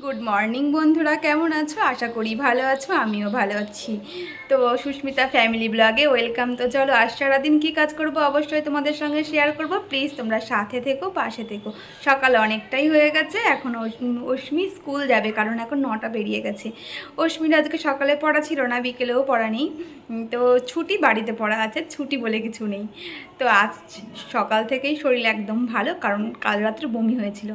Good morning বন্ধুরা, কেমন আছো? আশা করি ভালো আছো, আমিও ভালো আছি। তো সুস্মিতা ফ্যামিলি ব্লগে ওয়েলকাম। তো চলো, আজ সারাদিন কী কাজ করব অবশ্যই তোমাদের সঙ্গে শেয়ার করব। প্লিজ তোমরা সাথে থেকো, পাশে থেকো। সকাল অনেকটাই হয়ে গেছে, এখন অশ্মি স্কুল যাবে, কারণ এখন 9টা বেরিয়ে গেছে। অশ্মির আজকে সকালে পড়া ছিল না, বিকেলেও পড়া নেই। তো ছুটি, বাড়িতে পড়া আছে, ছুটি বলে কিছু নেই। তো আজ সকাল থেকেই শরীর একদম ভালো, কারণ কাল রাত্রে বমি হয়েছিল।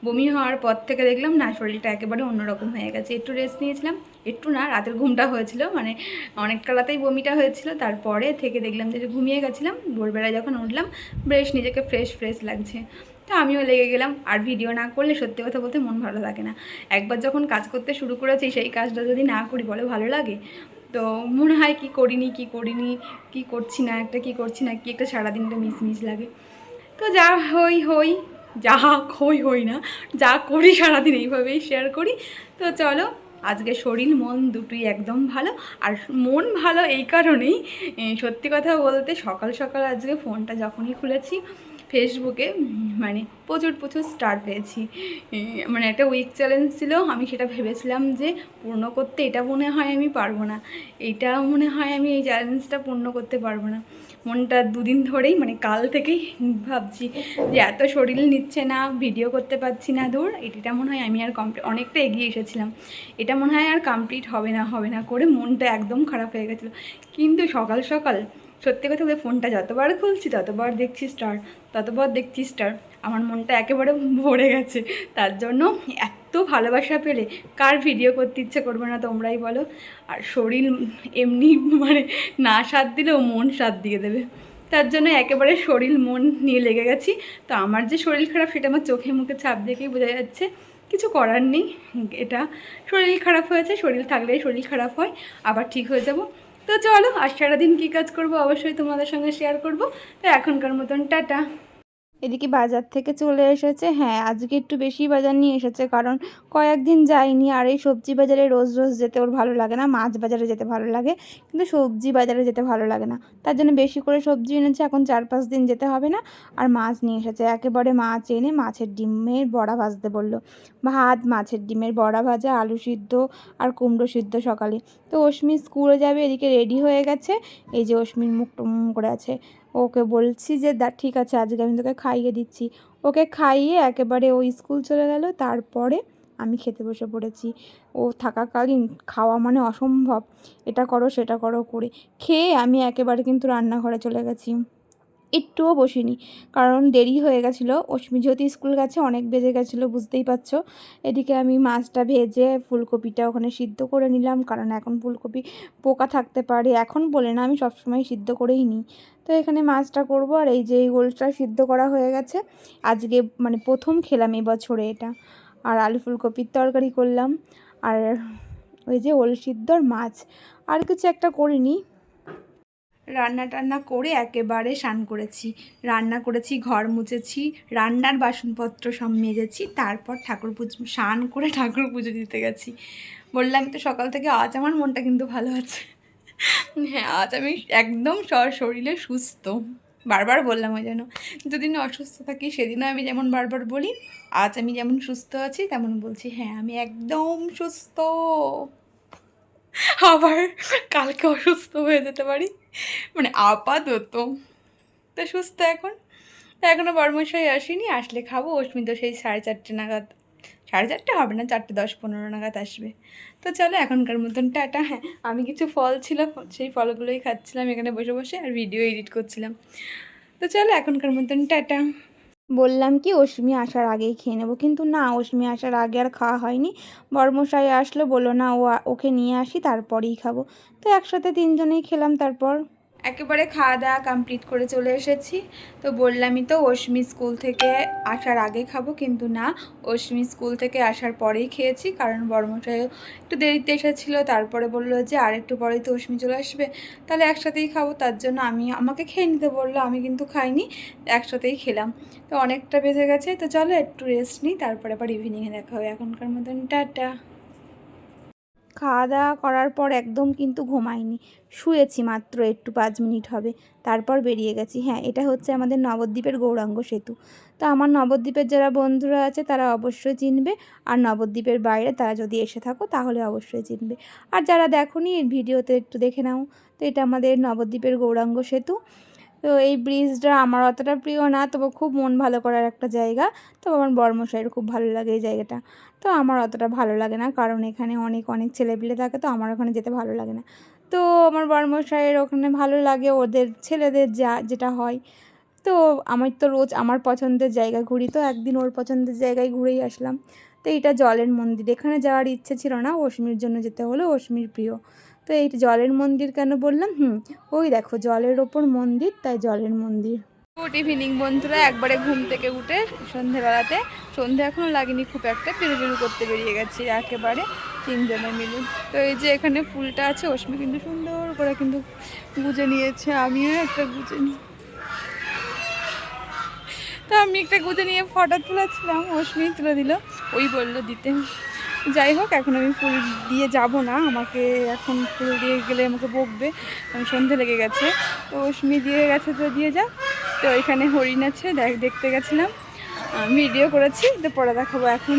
বমি হওয়ার পর থেকে দেখলাম না, শরীরটা একেবারে অন্যরকম হয়ে গেছে। একটু রেস্ট নিয়েছিলাম, একটু না, রাতের ঘুমটা হয়েছিল, মানে অনেকটা রাতেই বমিটা হয়েছিল। তারপরে থেকে দেখলাম যে ঘুমিয়ে গেছিলাম, ভোরবেলায় যখন উঠলাম বেশ নিজেকে ফ্রেশ ফ্রেশ লাগছে। তো আমিও লেগে গেলাম। আর ভিডিও না করলে সত্যি কথা বলতে মন ভালো লাগে না। একবার যখন কাজ করতে শুরু করেছি, সেই কাজটা যদি না করি বলে ভালো লাগে? তো মনে হয় কি করিনি কি করছি না, কি একটা সারাদিনটা মিস লাগে। তো যা হই হই, যা হই না, যা করি সারাদিন এইভাবেই শেয়ার করি। তো চলো, আজকে শরীর মন দুটোই একদম ভালো। আর মন ভালো এই কারণেই, সত্যি কথা বলতে সকাল সকাল আজকে ফোনটা যখনই খুলেছি ফেসবুকে, মানে প্রচুর প্রচুর স্টার পেয়েছি। মানে একটা উইক চ্যালেঞ্জ ছিল, আমি সেটা ভেবেছিলাম যে পূর্ণ করতে, এটা মনে হয় আমি পারবো না, এইটা মনে হয় আমি এই চ্যালেঞ্জটা পূর্ণ করতে পারবো না। মনটা দুদিন ধরেই, মানে কাল থেকেই ভাবছি যে এত শরীর নিচ্ছে না, ভিডিও করতে পারছি না, দূর এটা মনে হয় আমি আর অনেকটা এগিয়ে এসেছিলাম, এটা মনে হয় আর কমপ্লিট হবে না করে মনটা একদম খারাপ হয়ে গেছিলো। কিন্তু সকাল সকাল সত্যি কথা বলে ফোনটা যতবার খুলছি ততবার দেখছি স্টার, আমার মনটা একেবারে ভরে গেছে। তার জন্য এত ভালোবাসা পেলে কার ভিডিও করতে ইচ্ছে করবে না, তোমরাই বলো। আর শরীর এমনি, মানে না সাথ দিলেও মন সাথ দিয়ে দেবে। তার জন্য একেবারে শরীর মন নিয়ে লেগে গেছি। তো আমার যে শরীর খারাপ সেটা আমার চোখে মুখে ছাপ দেখেই বোঝা যাচ্ছে। কিছু করার নেই, এটা শরীর খারাপ হয়েছে, শরীর থাকলেই শরীর খারাপ হয়, আবার ঠিক হয়ে যাব। তো চলো, আর সারাদিন কী কাজ করব অবশ্যই তোমাদের সঙ্গে শেয়ার করব। তো এখনকার মতন টাটা। এদিকে বাজার থেকে চলে এসেছে। হ্যাঁ, আজকে একটু বেশি বাজার নিয়ে এসেছে, কারণ কয়েকদিন যায়নি। আর এই সবজি বাজারে রোজ রোজ যেতে ওর ভালো লাগে না। মাছ বাজারে যেতে ভালো লাগে, কিন্তু সবজি বাজারে যেতে ভালো লাগে না। তার জন্য বেশি করে সবজি এনেছে, এখন 4-5 দিন যেতে হবে না। আর মাছ নিয়ে এসেছে, একেবারে মাছ এনে মাছের ডিমের বড়া ভাজতে বললো। ভাত, মাছের ডিমের বড়া ভাজা, আলু সিদ্ধ আর কুমড়ো সিদ্ধ সকালে। তো অশ্মি স্কুলে যাবে, এদিকে রেডি হয়ে গেছে। এই যে অশ্মির মুখ টুম করে আছে। ওকে বলছি যে ঠিক আছে, আজকে আমি তোকে খাইয়ে দিচ্ছি। ওকে খাইয়ে একেবারে ও স্কুল চলে গেল। তারপরে আমি খেতে বসে পড়েছি। ও থাকাকালীন খাওয়া মানে অসম্ভব, এটা করো সেটা করো করে খেয়ে আমি একেবারে কিন্তু রান্নাঘরে চলে গেছি। একটুও বসিনি, কারণ দেরি হয়ে গেছিলো। অশ্মি যেহেতু স্কুল গেছে, অনেক বেজে গেছিলো, বুঝতেই পারছো। এদিকে আমি মাছটা ভেজে ফুলকপিটা ওখানে সিদ্ধ করে নিলাম, কারণ এখন ফুলকপি পোকা থাকতে পারে, এখন বলে না, আমি সবসময় সিদ্ধ করেই নিই। তো এখানে মাছটা করব। আর এই যে এই ওলটা সিদ্ধ করা হয়ে গেছে, আজকে মানে প্রথম খেলাম এবছরে এটা। আর আলু ফুলকপির তরকারি করলাম, আর ওই যে ওল সিদ্ধর মাছ। আর কিছু একটা করিনি। রান্না টান্না করে একেবারে স্নান করেছি, রান্না করেছি, ঘর মুছেছি, রান্নার বাসনপত্র সব মেজেছি, তারপর ঠাকুর পুজো, স্নান করে ঠাকুর পুজো দিতে গেছি। বললাম তো সকাল থেকে, আজ আমার মনটা কিন্তু ভালো আছে। হ্যাঁ, আজ আমি একদম শরীরে সুস্থ। বারবার বললাম ওই জন্য, যেদিন অসুস্থ থাকি সেদিনও আমি যেমন বারবার বলি, আজ আমি যেমন সুস্থ আছি তেমন বলছি, হ্যাঁ আমি একদম সুস্থ। আবার কালকে অসুস্থ হয়ে যেতে পারি, মানে আপাতত তো সুস্থ এখন। তো এখনও বড়মশাই আসেনি, আসলে খাবো। অস্মিতা সেই 4:30 নাগাদ, 4:30 হবে না, 4:10-15 নাগাদ আসবে। তো চলো, এখনকার মতন টাটা। হ্যাঁ, আমি কিছু ফল ছিল, সেই ফলগুলোই খাচ্ছিলাম এখানে বসে বসে, আর ভিডিও এডিট করছিলাম। তো চলো, এখনকার মতন টাটা। বললাম কি অশ্মি আসার আগেই খেয়ে নেবো, কিন্তু না, অশ্মি আসার আগে আর খাওয়া হয়নি। বড়মশাই আসলো, বললো না ওকে নিয়ে আসি তারপরেই খাবো। তো একসাথে তিনজনেই খেলাম। তারপর একেবারে খাওয়া দাওয়া কমপ্লিট করে চলে এসেছি। তো বললামই তো, অশ্মি স্কুল থেকে আসার আগে খাবো, কিন্তু না, অশ্মি স্কুল থেকে আসার পরেই খেয়েছি, কারণ বড়মশাই একটু দেরিতে এসেছিলো। তারপরে বললো যে আর একটু পরেই তো অশ্মি চলে আসবে, তাহলে একসাথেই খাবো। তার জন্য আমাকে খেয়ে নিতে বললো, আমি কিন্তু খাইনি, একসাথেই খেলাম। তো অনেকটা বেজে গেছে, তো চলো একটু রেস্ট নিই, তারপরে আবার ইভিনিংয়ে দেখা হবে। এখনকার মতন টাটা। খাওয়া দাওয়া করার পর একদম কিন্তু ঘুমাইনি, শুয়েছি মাত্র একটু 5 মিনিট হবে, তারপর বেরিয়ে গেছি। হ্যাঁ, এটা হচ্ছে আমাদের নবদ্বীপের গৌরাঙ্গ সেতু। তো আমার নবদ্বীপের যারা বন্ধুরা আছে তারা অবশ্যই চিনবে, আর নবদ্বীপের বাইরে তারা যদি এসে থাকো তাহলে অবশ্যই চিনবে। আর যারা দেখোনি এই ভিডিওতে একটু দেখে নাও। তো এটা আমাদের নবদ্বীপের গৌরাঙ্গ সেতু। তো এই ব্রিজটা আমার অতটা প্রিয় না, তবু খুব মন ভালো করার একটা জায়গা। তো আমার বরমশাইয়ের খুব ভালো লাগে এই জায়গাটা। তো আমার অতটা ভালো লাগে না, কারণ এখানে অনেক অনেক ছেলেপিলে থাকে, তো আমার ওখানে যেতে ভালো লাগে না। তো আমার বরমশাইয়ের ওখানে ভালো লাগে, ওদের ছেলেদের যেটা হয়। তো আমি তো রোজ আমার পছন্দের জায়গায় ঘুরি, তো একদিন ওর পছন্দের জায়গায় ঘুরেই আসলাম। তো এইটা জলের মন্দির, এখানে যাওয়ার ইচ্ছে ছিল না, অশ্মির জন্য যেতে হলো, অশ্মির প্রিয়। তো এই জলের মন্দির কেন বললাম, ওই দেখো জলের ওপর মন্দির, তাই জলের মন্দির। গুড ইভিনিং বন্ধুরা, একবারে ঘুম থেকে উঠে সন্ধেবেলাতে, সন্ধে এখনও লাগেনি খুব একটা, পিরু করতে বেরিয়ে গেছি একেবারে 3 জনে মিলে। তো এই যে এখানে ফুলটা আছে, অশ্মি কিন্তু সুন্দর করে কিন্তু গুজে নিয়েছে, আমিও একটা গুজে নিই। তো আমি একটা গুজে নিয়ে ফটো তুলেছিলাম, অশ্মি তুলে দিল, ওই বললো দিতে। যাই হোক, এখন আমি ফুল দিয়ে যাব না, আমাকে এখন ফুল দিয়ে গেলে আমাকে বকবে, সন্ধে লেগে গেছে। তো অশ্মি দিয়ে গেছে, তো দিয়ে যা। তো ওইখানে হরিণ আছে, দেখতে গেছিলাম, ভিডিও করেছি, তো পরে দেখাবো। এখন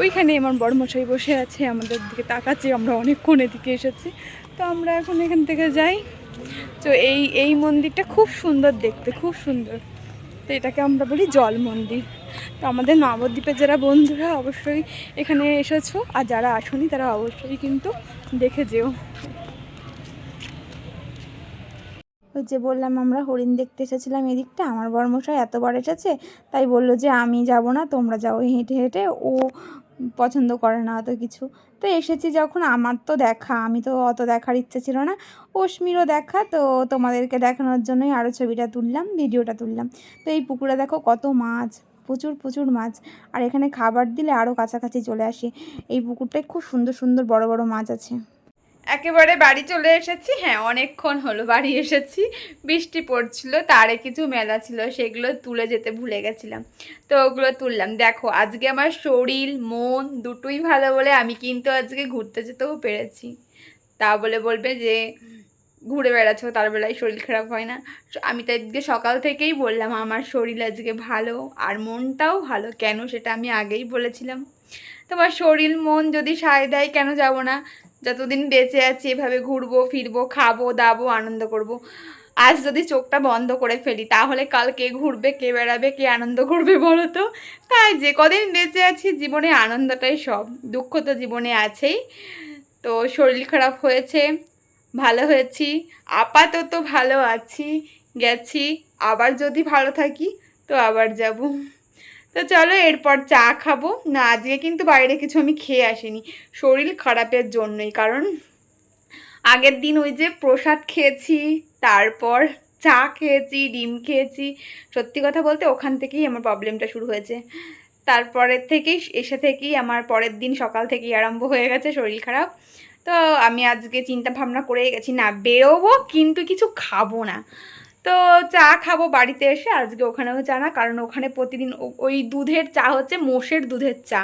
ওইখানে আমার বড়মশাই বসে আছে, আমাদের দিকে তাকাচ্ছি, আমরা অনেকক্ষণ এদিকে এসেছি। তো আমরা এখন এখান থেকে যাই। তো এই মন্দিরটা খুব সুন্দর দেখতে, খুব সুন্দর। তো এটাকে আমরা বলি জল মন্দির। তো আমাদের নবদ্বীপের যারা বন্ধুরা অবশ্যই এখানে এসেছো, আর যারা আসোনি তারা অবশ্যই কিন্তু দেখে যেও। ওই যে বললাম আমরা হরিণ দেখতে এসেছিলাম এদিকটা, আমার বরমশাই এতবার এসেছে, তাই বললো যে আমি যাব না, তোমরা যাও হেঁটে হেঁটে। ও পছন্দ করে না অত কিছু। তো এসেছি যখন, আমার তো দেখা, আমি তো অত দেখার ইচ্ছে ছিল না, অশ্মিরও দেখা, তো তোমাদেরকে দেখানোর জন্যই আরও ছবিটা তুললাম, ভিডিওটা তুললাম। তো এই পুকুরে দেখো কত মাছ, প্রচুর প্রচুর মাছ। আর এখানে খাবার দিলে আরও কাছাকাছি চলে আসে। এই পুকুরটায় খুব সুন্দর সুন্দর বড় বড় মাছ আছে। একেবারে বাড়ি চলে এসেছি। হ্যাঁ, অনেকক্ষণ হলো বাড়ি এসেছি, বৃষ্টি পড়ছিল, তারে কিছু মেলা ছিল, সেগুলো তুলে যেতে ভুলে গেছিলাম, তো ওগুলো তুললাম। দেখো আজকে আমার শরীর মন দুটোই ভালো বলে আমি কিন্তু আজকে ঘুরতে যেতেও পেরেছি। তা বলে বলবে যে ঘুরে বেড়াচ্ছ, তার বেলায় শরীর খারাপ হয় না। আমি তো আজকে সকাল থেকেই বললাম আমার শরীর আজকে ভালো, আর মনটাও ভালো। কেন সেটা আমি আগেই বলেছিলাম। তোমার শরীর মন যদি সায় দেয়, কেন যাব না? যতদিন বেঁচে আছি এভাবে ঘুরবো ফিরবো, খাবো দাবো, আনন্দ করব। আজ যদি চোখটা বন্ধ করে ফেলি, তাহলে কাল কে ঘুরবে, কে বেড়াবে, কে আনন্দ করবে বলো তো? তাই যে কদিন বেঁচে আছি, জীবনে আনন্দটাই সব, দুঃখ তো জীবনে আছেই। তো শরীর খারাপ হয়েছে, ভালো হয়েছি, আপাতত ভালো আছি, গেছি। আবার যদি ভালো থাকি তো আবার যাব। তো চলো এরপর চা খাবো না, আজকে কিন্তু বাইরে কিছু আমি খেয়ে আসিনি, শরীর খারাপের জন্যই। কারণ আগের দিন ওই যে প্রসাদ খেয়েছি, তারপর চা খেয়েছি, ডিম খেয়েছি। সত্যি কথা বলতে ওখান থেকেই আমার প্রবলেমটা শুরু হয়েছে। তারপরের থেকেই এসে থেকেই আমার পরের দিন সকাল থেকেই আরম্ভ হয়ে গেছে শরীর খারাপ। তো আমি আজকে চিন্তা ভাবনা করেই গেছি, না বেরোবো কিন্তু কিছু খাবো না। তো চা খাবো বাড়িতে এসে, আজকে ওখানেও চা না, কারণ ওখানে প্রতিদিন ওই দুধের চা হচ্ছে, মোষের দুধের চা।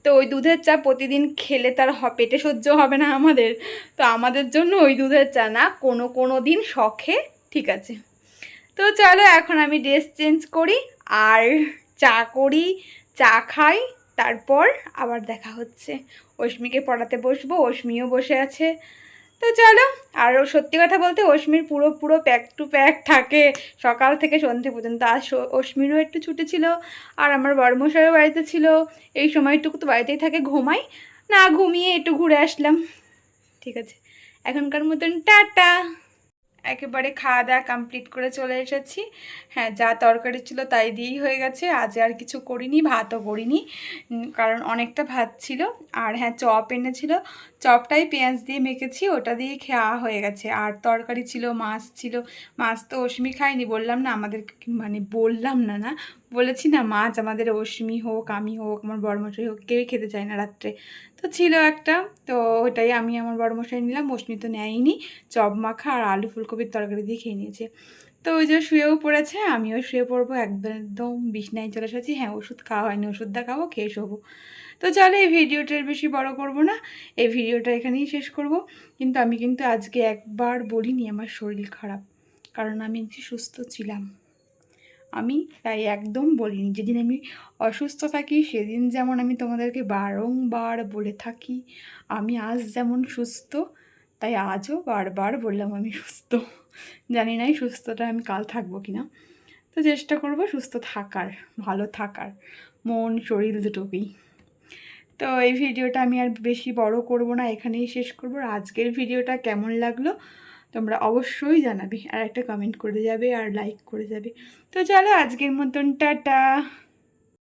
তো ওই দুধের চা প্রতিদিন খেলে তার পেটে সহ্য হবে না আমাদের। তো আমাদের জন্য ওই দুধের চা না, কোনো কোনো দিন শখে ঠিক আছে। তো চলো এখন আমি ড্রেস চেঞ্জ করি, আর চা করি, চা খাই, তারপর আবার দেখা হচ্ছে। অশ্মিকে পড়াতে বসবো, অশ্মিও বসে আছে। তো চলো। আর সত্যি কথা বলতে অশ্মির পুরো পুরো প্যাক টু প্যাক থাকে সকাল থেকে সন্ধে পর্যন্ত। আর অশ্মিরও একটু ছুটি ছিল, আর আমার বড়মশাইও বাড়িতে ছিল। এই সময়টুকু তো বাড়িতেই থাকে, ঘুমাই না, ঘুমিয়ে একটু ঘুরে আসলাম। ঠিক আছে, এখনকার মতন টাটা। একেবারে খাওয়া দাওয়া কমপ্লিট করে চলে এসেছি। হ্যাঁ, যা তরকারি ছিল তাই দিয়েই হয়ে গেছে, আজ আর কিছু করিনি, ভাতও করিনি, কারণ অনেকটা ভাত ছিল। আর হ্যাঁ, চপ এনেছিল, চপটাই পেঁয়াজ দিয়ে মেখেছি, ওটা দিয়ে খাওয়া হয়ে গেছে। আর তরকারি ছিল, মাছ ছিল। মাছ তো অশ্মি খায়নি, বললাম না আমাদের, মানে বললাম না না বলেছি না, মাছ আমাদের অশ্মি হোক, আমি হোক, আমার বড়মশাই হোক, কেউই খেতে চায় না রাত্রে। তো ছিল একটা, তো ওটাই আমি আমার বড়মশাই নিলাম, অশ্মি তো নেয়নি। চপ মাখা আর আলু ফুলকপির তরকারি দিয়ে খেয়ে নিয়েছে। তো ওই যে শুয়েও পড়েছে, আমিও শুয়ে পড়বো, একদম বিছনায় চলে এসেছি। হ্যাঁ, ওষুধ খাওয়া হয়নি, ওষুধটা খাবো, খেয়ে শোবো। তো চলো এই ভিডিওটার বেশি বড় করব না, এই ভিডিওটা এখানেই শেষ করব। কিন্তু আমি কিন্তু আজকে একবার বলিনি আমার শরীর খারাপ, কারণ আমি সুস্থ ছিলাম। আমি তাই একদম বলিনি। যেদিন আমি অসুস্থ থাকি সেদিন যেমন আমি তোমাদেরকে বারংবার বলে থাকি আমি আজ যেমন সুস্থ, তাই আজও বারবার বললাম আমি সুস্থ। জানি না এই সুস্থটা আমি কাল থাকবো কি না, তো চেষ্টা করব সুস্থ থাকার, ভালো থাকার, মন শরীর দুটোকেই। তো এই ভিডিওটা আমি আর বেশি বড় করব না, এখানেই শেষ করব। আর আজকের ভিডিওটা কেমন লাগলো তোমরা অবশ্যই জানাবে, আর একটা কমেন্ট করে যাবে আর লাইক করে যাবে। তো চলো আজকের মতন টাটা।